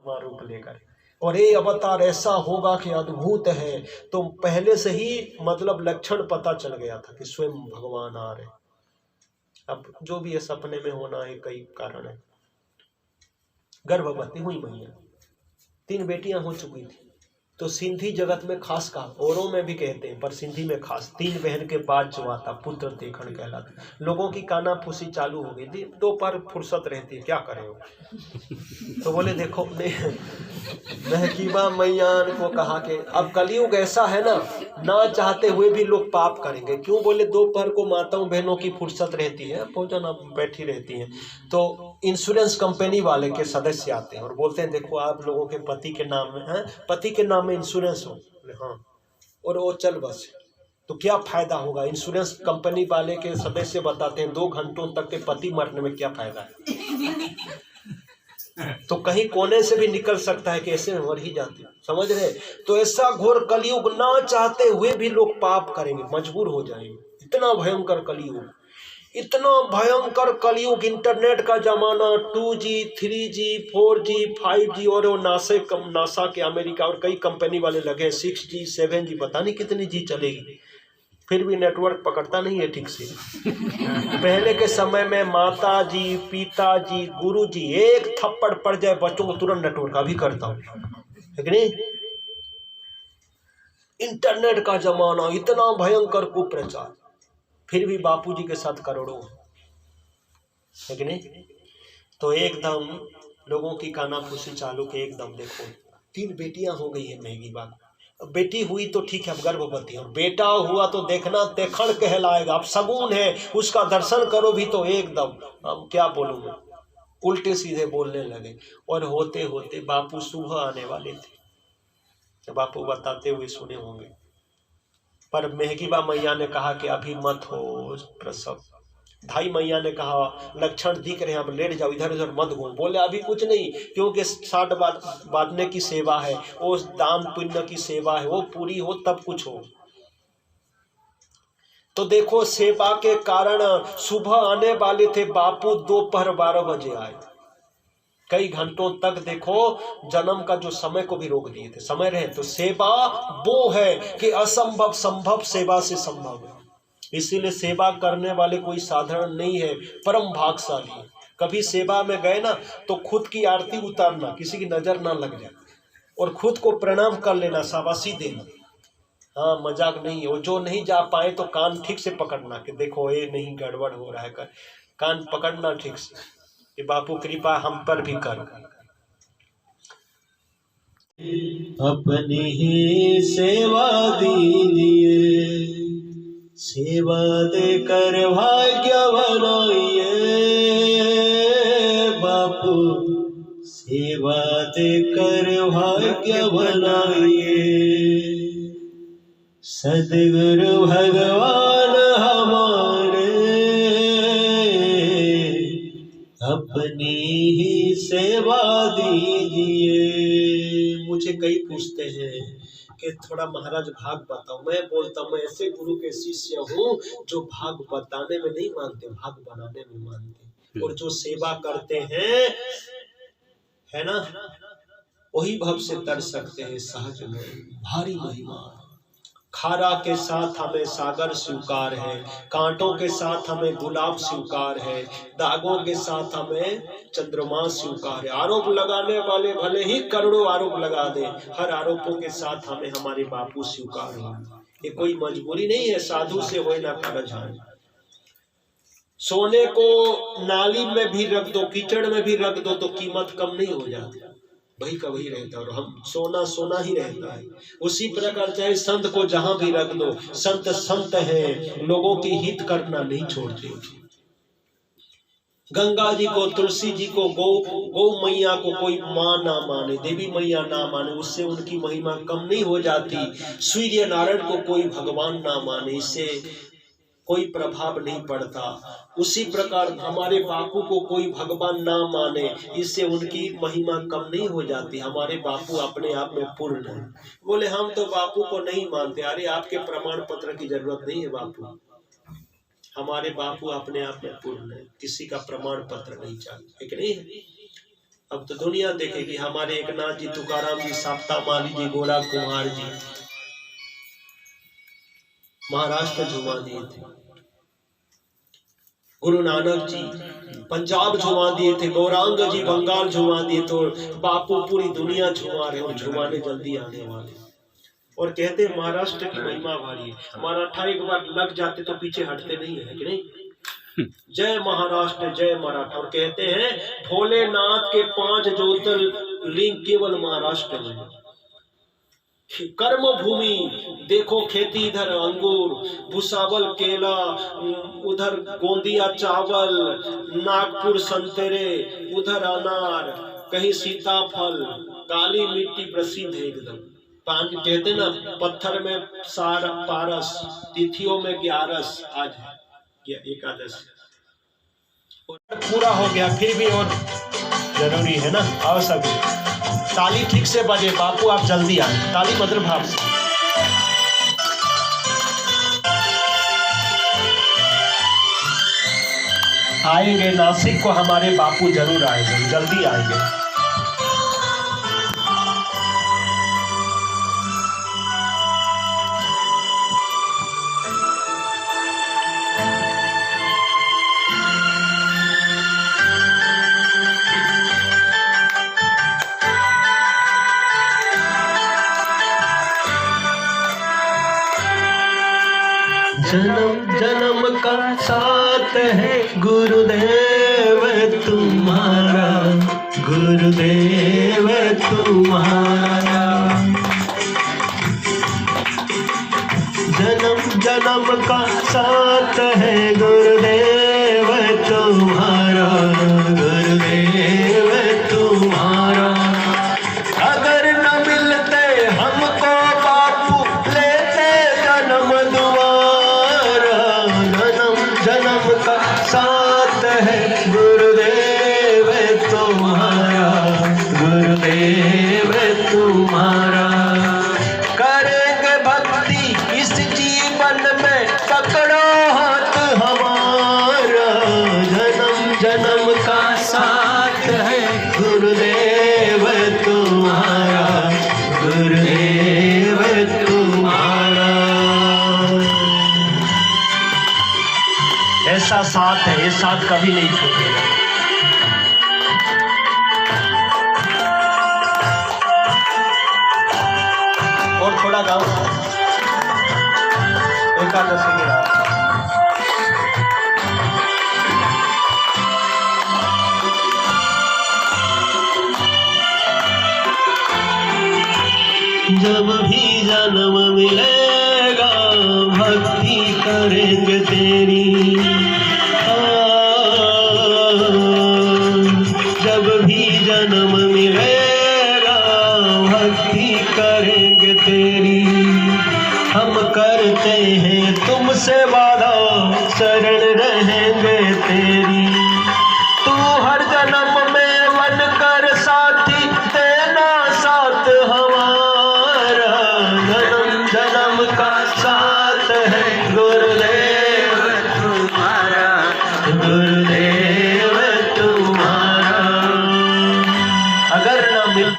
परमात्मा रूप लेकर, और ये अवतार ऐसा होगा कि अद्भुत है। तो पहले से ही मतलब लक्षण पता चल गया था कि स्वयं भगवान आ रहे। अब जो भी है सपने में होना है, कई कारण है। गर्भवती हुई मैया, 3 बेटियां हो चुकी थी। तो सिंधी जगत में खास का, औरों में भी कहते हैं पर सिंधी में खास, 3 बहन के बाद जो आता पुत्र देखण कहलाता। लोगों की काना फूसी चालू हो गई थी, दोपहर फुर्सत रहती है, क्या करें हो। तो बोले देखो महकीबा मैया को कहा कि अब कलयुग ऐसा है ना चाहते हुए भी लोग पाप करेंगे। क्यों? बोले दोपहर को माताओं बहनों की फुर्सत रहती है, भोजन अब बैठी रहती हैं, तो इंश्योरेंस कंपनी वाले के सदस्य आते हैं और बोलते हैं देखो आप लोगों के पति के नाम में है, पति के नाम में इंश्योरेंस हो। हाँ, और वो चल बस। तो क्या फायदा होगा? इंश्योरेंस कंपनी वाले के सदस्य बताते हैं 2 घंटों तक के पति मरने में क्या फायदा है। तो कहीं कोने से भी निकल सकता है कि ऐसे में मर ही जाते, समझ रहे। तो ऐसा घोर कलयुग, ना चाहते हुए भी लोग पाप करेंगे, मजबूर हो जाएंगे। इतना भयंकर कलयुग, इतना भयंकर कलयुग। इंटरनेट का जमाना, 2G 3G 4G 5G, और वो नासा के अमेरिका और कई कंपनी वाले लगे 6G 7G, पता नहीं कितनी जी चलेगी, फिर भी नेटवर्क पकड़ता नहीं है ठीक से। पहले के समय में माता जी, पिताजी, गुरु जी एक थप्पड़ पड़ जाए बच्चों को तुरंत नेटवर्क अभी करता हूं, है कि नहीं। इंटरनेट का जमाना, इतना भयंकर कुप्रचार, फिर भी बापूजी के साथ करोड़ों, है कि नहीं। तो एकदम लोगों की कानाफूसी चालू के एकदम देखो 3 बेटियां हो गई है महंगी बात। बेटी हुई तो ठीक है, अब गर्भवती है, और बेटा हुआ तो देखना देखण कहलाएगा। अब सगुन है, उसका दर्शन करो भी तो एकदम, अब क्या बोलूं मैं, उल्टे सीधे बोलने लगे। और होते होते बापू सुबह आने वाले थे, तो बापू बताते हुए सुने होंगे, पर महकीबा मैया ने कहा कि अभी मत हो प्रसव। धाई मैया ने कहा लक्षण दिख रहे हैं, अब लेट जाओ, इधर उधर मत घूम। बोले अभी कुछ नहीं, क्योंकि 60 बांटने की सेवा है, वो दान पुण्य की सेवा है, वो पूरी हो तब कुछ हो। तो देखो सेवा के कारण सुबह आने वाले थे बापू, दोपहर 12 बजे आए। कई घंटों तक देखो जन्म का जो समय को भी रोक दिए थे। समय रहे तो सेवा वो है कि असंभव संभव सेवा से संभव है। इसीलिए सेवा करने वाले कोई साधारण नहीं है, परम भाग्यशाली है। कभी सेवा में गए ना तो खुद की आरती उतारना, किसी की नजर ना लग जाए, और खुद को प्रणाम कर लेना, शाबाशी देना। हाँ, मजाक नहीं है। वो जो नहीं जा पाए तो कान ठीक से पकड़ना कि देखो ये नहीं गड़बड़ हो रहा है, कान पकड़ना ठीक से कि बापू कृपा हम पर भी कर। अपनी ही सेवा दीजिए, सेवा देकर भाग्य बनाइए बापू, सेवा देकर भाग्य बनाइए। सद्गुरु भगवान हमारे अपनी ही सेवा दीजिए। मुझे कई पूछते हैं कि थोड़ा महाराज भाग बताओ। मैं बोलता हूँ मैं ऐसे गुरु के शिष्य हूँ जो भाग बताने में नहीं मानते, भाग बनाने में मानते। और जो सेवा करते हैं है ना, वही भव से तर सकते हैं सहज में। भारी महिमा। खारा के साथ हमें सागर स्वीकार है, कांटों के साथ हमें गुलाब स्वीकार है, दागों के साथ हमें चंद्रमा स्वीकार है। आरोप लगाने वाले भले ही करोड़ों आरोप लगा दे, हर आरोपों के साथ हमें हमारे बापू स्वीकार है। ये कोई मजबूरी नहीं है, साधु से होए ना परझान। सोने को नाली में भी रख दो, कीचड़ में भी रख दो तो कीमत कम नहीं हो जाती, वही का वही रहता है। और हम सोना सोना ही रहता है। उसी प्रकार चाहे संत को जहां भी रख दो, संत संत है, लोगों की हित करना नहीं छोड़ते। गंगा जी को, तुलसी जी को, गौ मैया को कोई माँ ना माने, देवी मैया ना माने, उससे उनकी महिमा कम नहीं हो जाती। सूर्य नारायण को कोई भगवान ना माने, इससे कोई प्रभाव नहीं पड़ता। उसी प्रकार हमारे बापू को कोई भगवान ना माने, इससे उनकी महिमा कम नहीं हो जाती। हमारे बापू अपने आप में पूर्ण है। बोले हम तो बापू को नहीं मानते। अरे आपके प्रमाण पत्र की जरूरत नहीं है बापू, हमारे बापू अपने आप में पूर्ण है, किसी का प्रमाण पत्र नहीं चाहिए, ठीक नहीं। अब तो दुनिया देखेगी हमारे एकनाथ जी, तुकाराम जी, साप्ता माली जी, गोरा कुमार जी महाराष्ट्र झुमा दिए थे, गुरु नानक जी पंजाब झुमा दिए थे, गौरांग जी बंगाल झुमा दिए, तो बापू पूरी दुनिया झुमा रहे और झुमाने जल्दी आने वाले। और कहते हैं महाराष्ट्र की महिमा भारी है। मराठा एक बार लग जाते तो पीछे हटते नहीं है कि नहीं। जय महाराष्ट्र, जय मराठा। और कहते हैं भोलेनाथ के 5 ज्योतिर्लिंग केवल महाराष्ट्र में। कर्म भूमि देखो, खेती इधर अंगूर, भुसावल केला, उधर गोंदिया चावल, नागपुर संतरे, उधर अनार, कहीं सीताफल, काली मिट्टी प्रसिद्ध है एकदम। पानी कहते ना, पत्थर में सार पारस, तिथियों में 11 आज है एकादश। पूरा हो गया फिर भी और जरूरी है ना। आओ सभी ताली ठीक से बजे, बापू आप जल्दी आए, ताली मधुर भाव से। आएंगे नासिक को हमारे बापू जरूर आएंगे, जल्दी आएंगे। जन्म जन्म का साथ है गुरुदेव तुम्हारा, गुरुदेव तुम्हारा। जन्म जन्म का साथ है गुरुदेव तुम्हारा, गुरुदेव तुम्हारा। अगर न मिलते हमको बापू, लेते जन्म दुआरा। जन्म का साथ है गुरुदेव तुम्हारा, गुरुदेव तुम्हारा। करेंगे भक्ति इस जीवन में, पकड़ो हाथ हमारा। जन्म जन्म का साथ है गुरुदेव तुम्हारा, गुरुदेव तुम्हारा। ऐसा साथ है, ये साथ कभी नहीं छूटेगा। और थोड़ा गाओ एकादशी की रात। जब भी जन्म मिलेगा भक्ति करेंगे तेरी। जब भी जन्म मिलेगा भक्ति करेंगे तेरी। हम करते हैं तुमसे वादा, शरण रहे